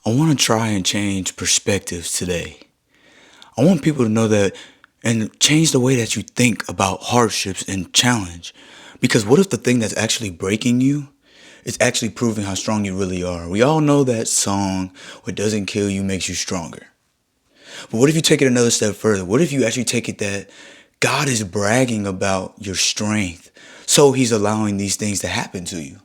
I want to try and change perspectives today. I want people to know that and change the way that you think about hardships and challenge. Because what if the thing that's actually breaking you is actually proving how strong you really are? We all know that song, what doesn't kill you makes you stronger. But what if you take it another step further? What if you actually take it that God is bragging about your strength, so he's allowing these things to happen to you?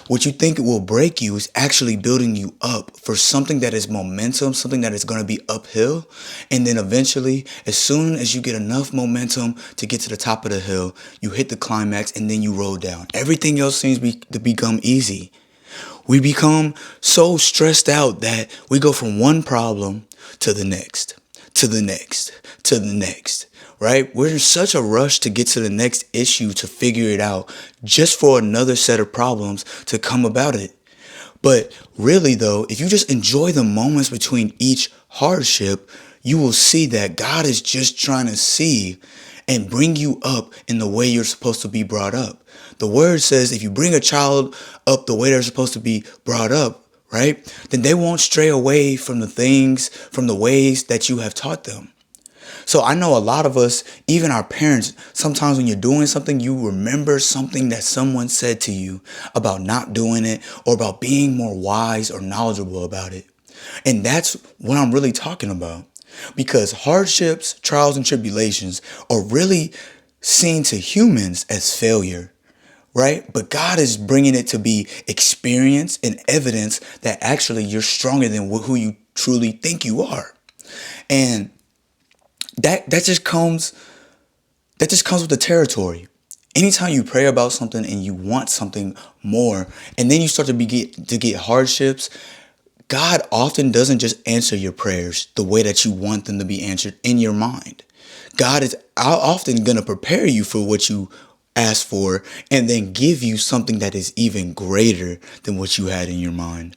What you think will break you is actually building you up for something that is momentum, something that is going to be uphill. And then eventually, as soon as you get enough momentum to get to the top of the hill, you hit the climax and then you roll down. Everything else seems to become easy. We become so stressed out that we go from one problem to the next, to the next, to the next, right? We're in such a rush to get to the next issue to figure it out just for another set of problems to come about it. But really, though, if you just enjoy the moments between each hardship, you will see that God is just trying to see and bring you up in the way you're supposed to be brought up. The word says if you bring a child up the way they're supposed to be brought up, right, then they won't stray away from the things, from the ways that you have taught them. So I know a lot of us, even our parents, sometimes when you're doing something, you remember something that someone said to you about not doing it or about being more wise or knowledgeable about it. And that's what I'm really talking about. Because hardships, trials, and tribulations are really seen to humans as failure, right? But God is bringing it to be experience and evidence that actually you're stronger than who you truly think you are. And that just comes with the territory. Anytime you pray about something and you want something more, and then you start to get hardships, God often doesn't just answer your prayers the way that you want them to be answered in your mind. God is often going to prepare you for what you ask for and then give you something that is even greater than what you had in your mind.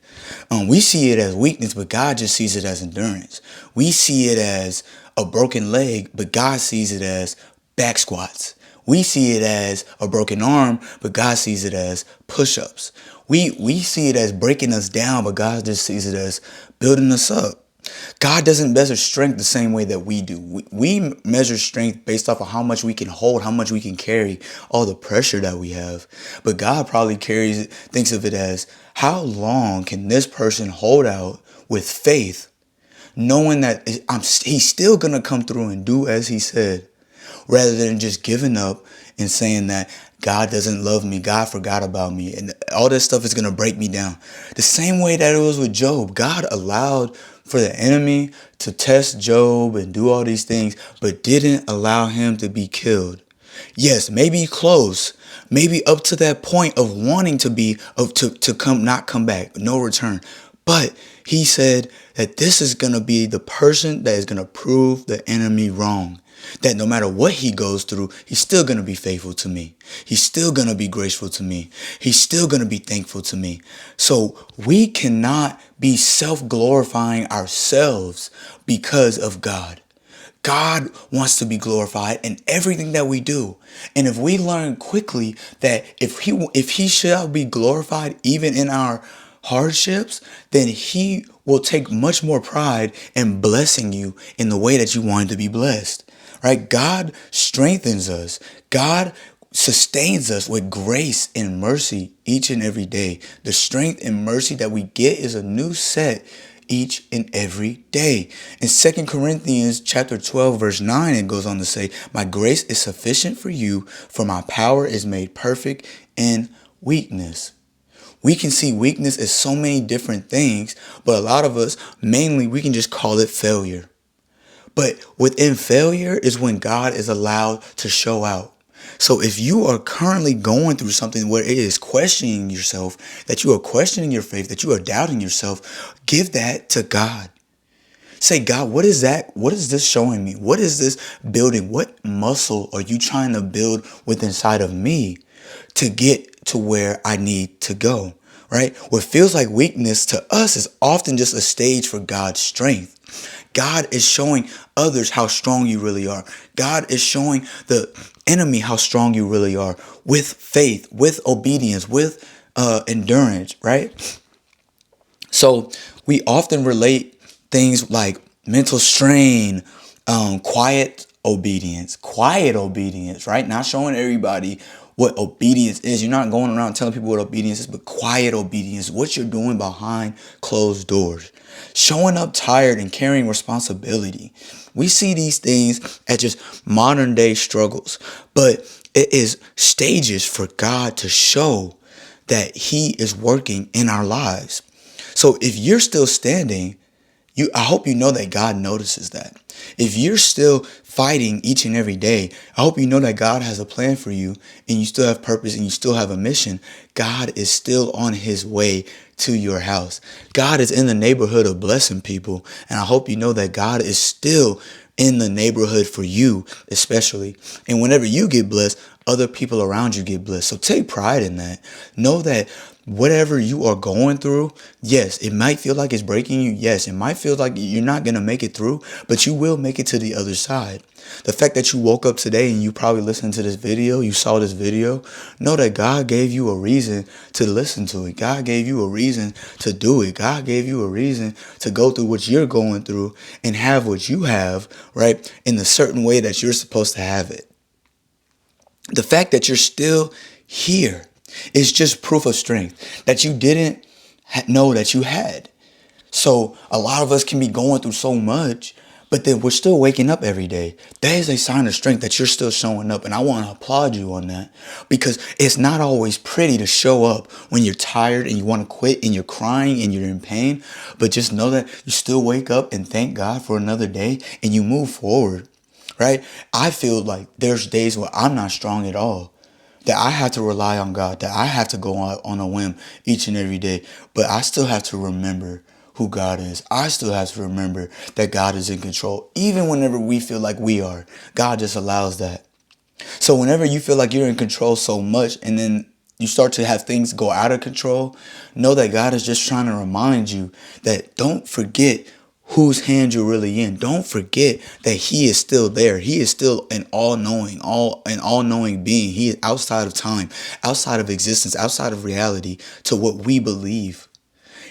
We see it as weakness, but God just sees it as endurance. We see it as a broken leg, but God sees it as back squats. We see it as a broken arm, but God sees it as push-ups. We see it as breaking us down, but God just sees it as building us up. God doesn't measure strength the same way that we do. We measure strength based off of how much we can hold, how much we can carry, all the pressure that we have. But God probably thinks of it as how long can this person hold out with faith, knowing that he's still going to come through and do as he said, rather than just giving up and saying that God doesn't love me, God forgot about me, and all this stuff is going to break me down. The same way that it was with Job. God allowed for the enemy to test Job and do all these things, but didn't allow him to be killed. Yes, maybe close, maybe up to that point of wanting to be, to come, not come back, no return. But he said that this is going to be the person that is going to prove the enemy wrong. That no matter what he goes through, he's still going to be faithful to me. He's still going to be graceful to me. He's still going to be thankful to me. So we cannot be self-glorifying ourselves because of God. God wants to be glorified in everything that we do. And if we learn quickly that if he shall be glorified even in our hardships, then he will take much more pride in blessing you in the way that you want to be blessed. Right? God strengthens us. God sustains us with grace and mercy each and every day. The strength and mercy that we get is a new set each and every day. In 2 Corinthians chapter 12, verse 9, it goes on to say, my grace is sufficient for you, for my power is made perfect in weakness. We can see weakness as so many different things, but a lot of us, mainly, we can just call it failure. But within failure is when God is allowed to show out. So if you are currently going through something where it is questioning yourself, that you are questioning your faith, that you are doubting yourself, give that to God. Say, God, what is that? What is this showing me? What is this building? What muscle are you trying to build within inside of me to get to where I need to go? Right? What feels like weakness to us is often just a stage for God's strength. God is showing others how strong you really are. God is showing the enemy how strong you really are with faith, with obedience, with endurance, right? So We often relate things like mental strain, quiet obedience, right? Not showing everybody what obedience is. You're not going around telling people what obedience is, but quiet obedience, what you're doing behind closed doors. Showing up tired and carrying responsibility. We see these things as just modern day struggles, but it is stages for God to show that He is working in our lives. So if you're still standing, I hope you know that God notices that. If you're still fighting each and every day, I hope you know that God has a plan for you and you still have purpose and you still have a mission. God is still on His way to your house. God is in the neighborhood of blessing people. And I hope you know that God is still in the neighborhood for you, especially. And whenever you get blessed, other people around you get blessed. So take pride in that. Know that whatever you are going through, yes, it might feel like it's breaking you. Yes, it might feel like you're not going to make it through, but you will make it to the other side. The fact that you woke up today and you probably listened to this video, you saw this video, know that God gave you a reason to listen to it. God gave you a reason to do it. God gave you a reason to go through what you're going through and have what you have, right, in the certain way that you're supposed to have it. The fact that you're still here is just proof of strength that you didn't know that you had. So a lot of us can be going through so much, but then we're still waking up every day. That is a sign of strength that you're still showing up. And I want to applaud you on that, because it's not always pretty to show up when you're tired and you want to quit and you're crying and you're in pain. But just know that you still wake up and thank God for another day and you move forward. Right? I feel like there's days where I'm not strong at all, that I have to rely on God, that I have to go on a whim each and every day. But I still have to remember who God is. I still have to remember that God is in control. Even whenever we feel like we are, God just allows that. So whenever you feel like you're in control so much and then you start to have things go out of control, know that God is just trying to remind you that don't forget whose hand you're really in. Don't forget that He is still there. He is still an all-knowing being. He is outside of time, outside of existence, outside of reality to what we believe.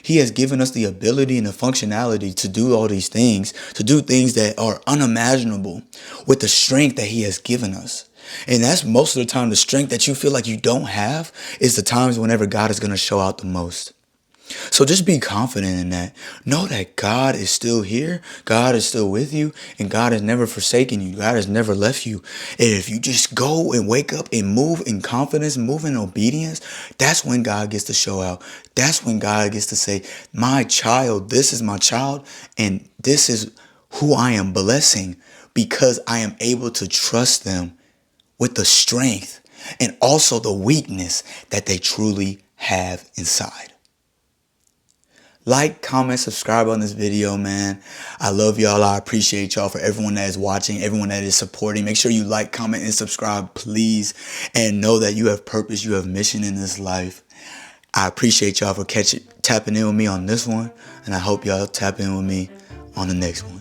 He has given us the ability and the functionality to do all these things, to do things that are unimaginable with the strength that He has given us. And that's most of the time the strength that you feel like you don't have is the times whenever God is going to show out the most. So just be confident in that. Know that God is still here. God is still with you. And God has never forsaken you. God has never left you. And if you just go and wake up and move in confidence, move in obedience, that's when God gets to show out. That's when God gets to say, my child, this is my child. And this is who I am blessing, because I am able to trust them with the strength and also the weakness that they truly have inside. Like, comment, subscribe on this video, man. I love y'all. I appreciate y'all. For everyone that is watching, everyone that is supporting, make sure you like, comment, and subscribe, please. And know that you have purpose, you have mission in this life. I appreciate y'all for tapping in with me on this one. And I hope y'all tap in with me on the next one.